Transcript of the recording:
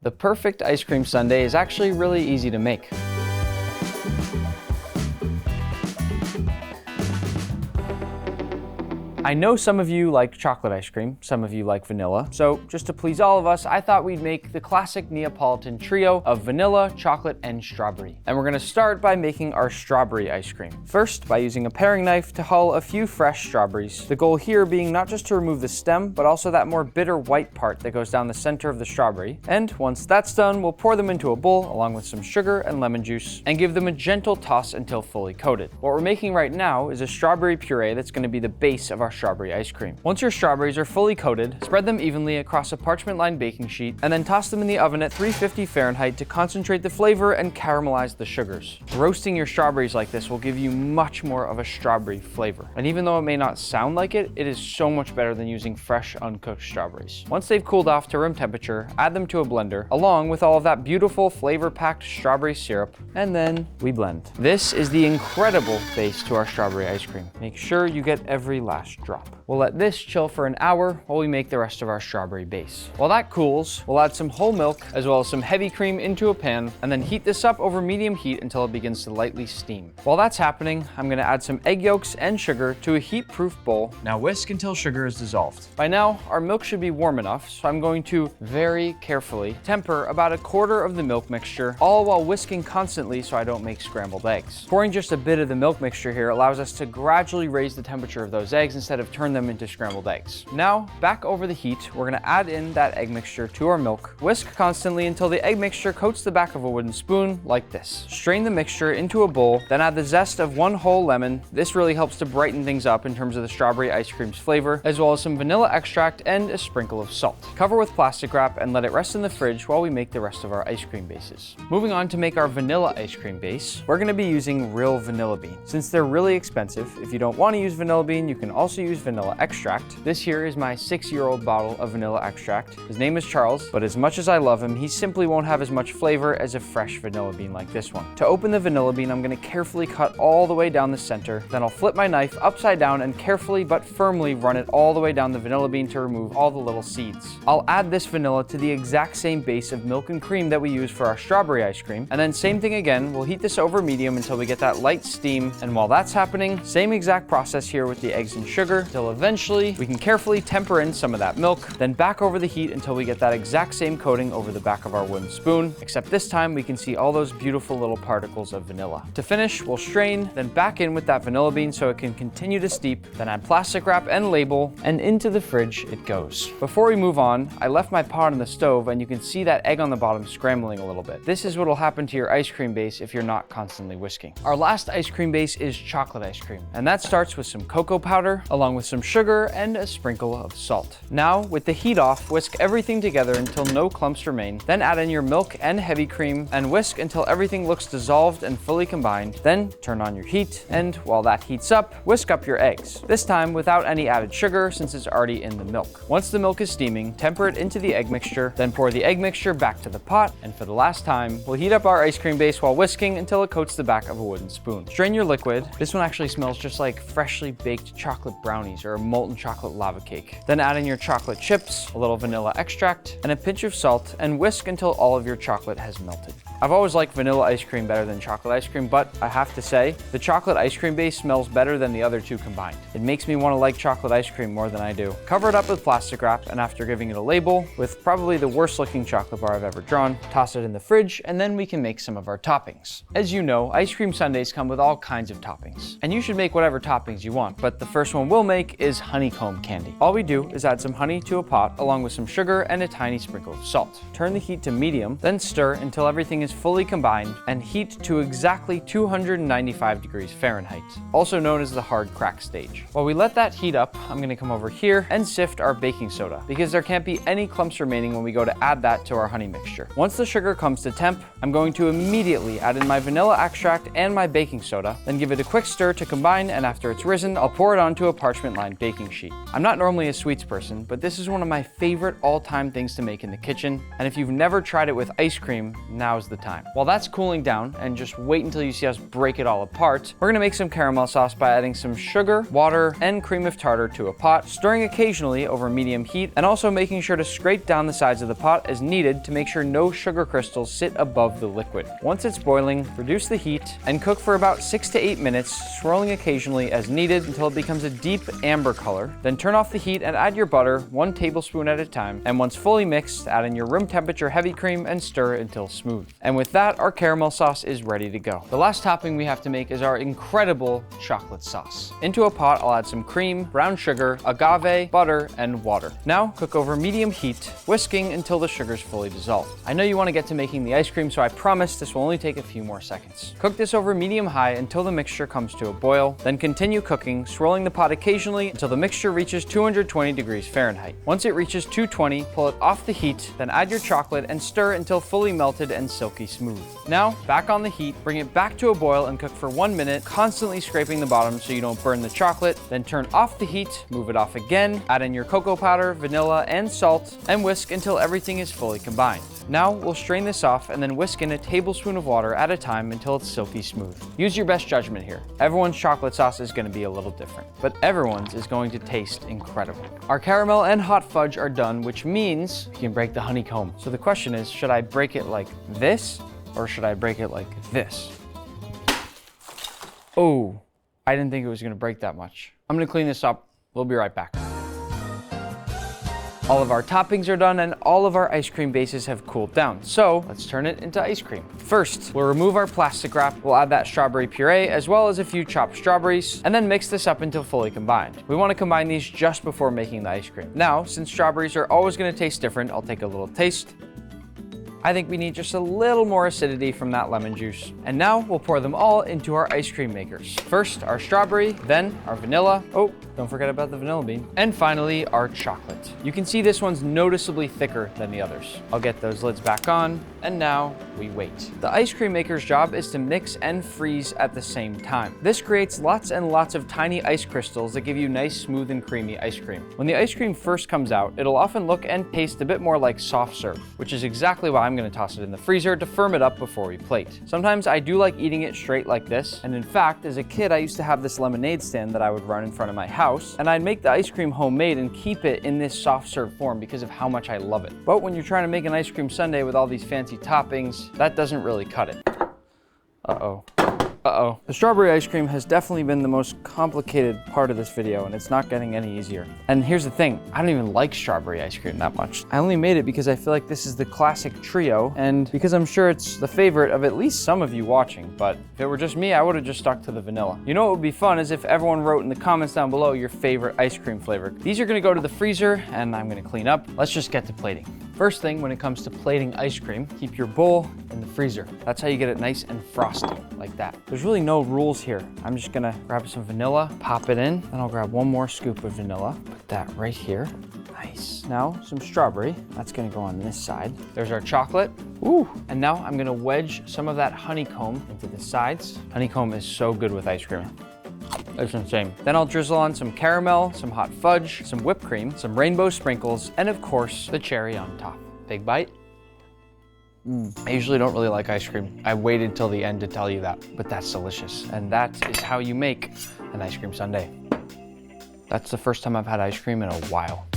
The perfect ice cream sundae is actually really easy to make. I know some of you like chocolate ice cream, some of you like vanilla, so just to please all of us, I thought we'd make the classic Neapolitan trio of vanilla, chocolate, and strawberry. And we're gonna start by making our strawberry ice cream. First, by using a paring knife to hull a few fresh strawberries. The goal here being not just to remove the stem, but also that more bitter white part that goes down the center of the strawberry. And once that's done, we'll pour them into a bowl along with some sugar and lemon juice and give them a gentle toss until fully coated. What we're making right now is a strawberry puree that's gonna be the base of our strawberry ice cream. Once your strawberries are fully coated, spread them evenly across a parchment-lined baking sheet and then toss them in the oven at 350 Fahrenheit to concentrate the flavor and caramelize the sugars. Roasting your strawberries like this will give you much more of a strawberry flavor. And even though it may not sound like it, it is so much better than using fresh, uncooked strawberries. Once they've cooled off to room temperature, add them to a blender, along with all of that beautiful flavor-packed strawberry syrup, and then we blend. This is the incredible base to our strawberry ice cream. Make sure you get every last drop. We'll let this chill for an hour while we make the rest of our strawberry base. While that cools, we'll add some whole milk as well as some heavy cream into a pan and then heat this up over medium heat until it begins to lightly steam. While that's happening, I'm gonna add some egg yolks and sugar to a heat-proof bowl. Now whisk until sugar is dissolved. By now, our milk should be warm enough, so I'm going to very carefully temper about 1/4 of the milk mixture, all while whisking constantly so I don't make scrambled eggs. Pouring just a bit of the milk mixture here allows us to gradually raise the temperature of those eggs instead of turn them into scrambled eggs. Now, back over the heat, we're gonna add in that egg mixture to our milk. Whisk constantly until the egg mixture coats the back of a wooden spoon like this. Strain the mixture into a bowl, then add the zest of 1 whole lemon. This really helps to brighten things up in terms of the strawberry ice cream's flavor, as well as some vanilla extract and a sprinkle of salt. Cover with plastic wrap and let it rest in the fridge while we make the rest of our ice cream bases. Moving on to make our vanilla ice cream base, we're gonna be using real vanilla bean. Since they're really expensive, if you don't wanna use vanilla bean, you can also use vanilla extract. This here is my 6-year-old bottle of vanilla extract. His name is Charles, but as much as I love him, he simply won't have as much flavor as a fresh vanilla bean like this one. To open the vanilla bean, I'm gonna carefully cut all the way down the center. Then I'll flip my knife upside down and carefully but firmly run it all the way down the vanilla bean to remove all the little seeds. I'll add this vanilla to the exact same base of milk and cream that we use for our strawberry ice cream. And then same thing again, we'll heat this over medium until we get that light steam. And while that's happening, same exact process here with the eggs and sugar, till eventually we can carefully temper in some of that milk, then back over the heat until we get that exact same coating over the back of our wooden spoon, except this time we can see all those beautiful little particles of vanilla. To finish, we'll strain, then back in with that vanilla bean so it can continue to steep, then add plastic wrap and label, and into the fridge it goes. Before we move on, I left my pot on the stove and you can see that egg on the bottom scrambling a little bit. This is what will happen to your ice cream base if you're not constantly whisking. Our last ice cream base is chocolate ice cream, and that starts with some cocoa powder, along with some sugar and a sprinkle of salt. Now, with the heat off, whisk everything together until no clumps remain, then add in your milk and heavy cream and whisk until everything looks dissolved and fully combined. Then turn on your heat, and while that heats up, whisk up your eggs. This time without any added sugar since it's already in the milk. Once the milk is steaming, temper it into the egg mixture, then pour the egg mixture back to the pot, and for the last time, we'll heat up our ice cream base while whisking until it coats the back of a wooden spoon. Strain your liquid. This one actually smells just like freshly baked chocolate brownies or a molten chocolate lava cake. Then add in your chocolate chips, a little vanilla extract, and a pinch of salt, and whisk until all of your chocolate has melted. I've always liked vanilla ice cream better than chocolate ice cream, but I have to say, the chocolate ice cream base smells better than the other two combined. It makes me want to like chocolate ice cream more than I do. Cover it up with plastic wrap, and after giving it a label, with probably the worst looking chocolate bar I've ever drawn, toss it in the fridge, and then we can make some of our toppings. As you know, ice cream sundaes come with all kinds of toppings, and you should make whatever toppings you want, but the first one we'll make is honeycomb candy. All we do is add some honey to a pot, along with some sugar and a tiny sprinkle of salt. Turn the heat to medium, then stir until everything is fully combined, and heat to exactly 295 degrees Fahrenheit, also known as the hard crack stage. While we let that heat up, I'm gonna come over here and sift our baking soda, because there can't be any clumps remaining when we go to add that to our honey mixture. Once the sugar comes to temp, I'm going to immediately add in my vanilla extract and my baking soda, then give it a quick stir to combine, and after it's risen, I'll pour it onto a parchment-lined baking sheet. I'm not normally a sweets person, but this is one of my favorite all-time things to make in the kitchen, and if you've never tried it with ice cream, now's the time. While that's cooling down, and just wait until you see us break it all apart, we're gonna make some caramel sauce by adding some sugar, water, and cream of tartar to a pot, stirring occasionally over medium heat, and also making sure to scrape down the sides of the pot as needed to make sure no sugar crystals sit above the liquid. Once it's boiling, reduce the heat and cook for about 6 to 8 minutes, swirling occasionally as needed until it becomes a deep amber color. Then turn off the heat and add your butter 1 tablespoon at a time, and once fully mixed, add in your room temperature heavy cream and stir until smooth. And with that, our caramel sauce is ready to go. The last topping we have to make is our incredible chocolate sauce. Into a pot, I'll add some cream, brown sugar, agave, butter, and water. Now, cook over medium heat, whisking until the sugar's fully dissolved. I know you want to get to making the ice cream, so I promise this will only take a few more seconds. Cook this over medium-high until the mixture comes to a boil, then continue cooking, swirling the pot occasionally until the mixture reaches 220 degrees Fahrenheit. Once it reaches 220, pull it off the heat, then add your chocolate and stir until fully melted and silky smooth. Now, back on the heat, bring it back to a boil and cook for 1 minute, constantly scraping the bottom so you don't burn the chocolate, then turn off the heat, move it off again, add in your cocoa powder, vanilla, and salt, and whisk until everything is fully combined. Now, we'll strain this off and then whisk in a tablespoon of water at a time until it's silky smooth. Use your best judgment here. Everyone's chocolate sauce is going to be a little different, but everyone's is going to taste incredible. Our caramel and hot fudge are done, which means you can break the honeycomb. So the question is, should I break it like this or should I break it like this? Oh, I didn't think it was going to break that much. I'm going to clean this up. We'll be right back. All of our toppings are done and all of our ice cream bases have cooled down. So let's turn it into ice cream. First, we'll remove our plastic wrap. We'll add that strawberry puree as well as a few chopped strawberries and then mix this up until fully combined. We want to combine these just before making the ice cream. Now, since strawberries are always going to taste different, I'll take a little taste. I think we need just a little more acidity from that lemon juice. And now we'll pour them all into our ice cream makers. First, our strawberry, then our vanilla. Oh, don't forget about the vanilla bean. And finally, our chocolate. You can see this one's noticeably thicker than the others. I'll get those lids back on, and now we wait. The ice cream maker's job is to mix and freeze at the same time. This creates lots and lots of tiny ice crystals that give you nice, smooth, and creamy ice cream. When the ice cream first comes out, it'll often look and taste a bit more like soft serve, which is exactly why I'm going to toss it in the freezer to firm it up before we plate. Sometimes I do like eating it straight like this, and in fact, as a kid, I used to have this lemonade stand that I would run in front of my house, and I'd make the ice cream homemade and keep it in this soft serve form because of how much I love it. But when you're trying to make an ice cream sundae with all these fancy toppings, that doesn't really cut it. Uh-oh. Uh-oh. The strawberry ice cream has definitely been the most complicated part of this video, and it's not getting any easier. And here's the thing, I don't even like strawberry ice cream that much. I only made it because I feel like this is the classic trio, and because I'm sure it's the favorite of at least some of you watching, but if it were just me, I would have just stuck to the vanilla. You know what would be fun is if everyone wrote in the comments down below your favorite ice cream flavor. These are gonna go to the freezer, and I'm gonna clean up. Let's just get to plating. First thing when it comes to plating ice cream, keep your bowl in the freezer. That's how you get it nice and frosty, like that. There's really no rules here. I'm just gonna grab some vanilla, pop it in, and I'll grab one more scoop of vanilla. Put that right here. Nice. Now, some strawberry. That's gonna go on this side. There's our chocolate. Ooh. And now I'm gonna wedge some of that honeycomb into the sides. Honeycomb is so good with ice cream. It's insane. Then I'll drizzle on some caramel, some hot fudge, some whipped cream, some rainbow sprinkles, and of course, the cherry on top. Big bite. I usually don't really like ice cream. I waited till the end to tell you that, but that's delicious. And that is how you make an ice cream sundae. That's the first time I've had ice cream in a while.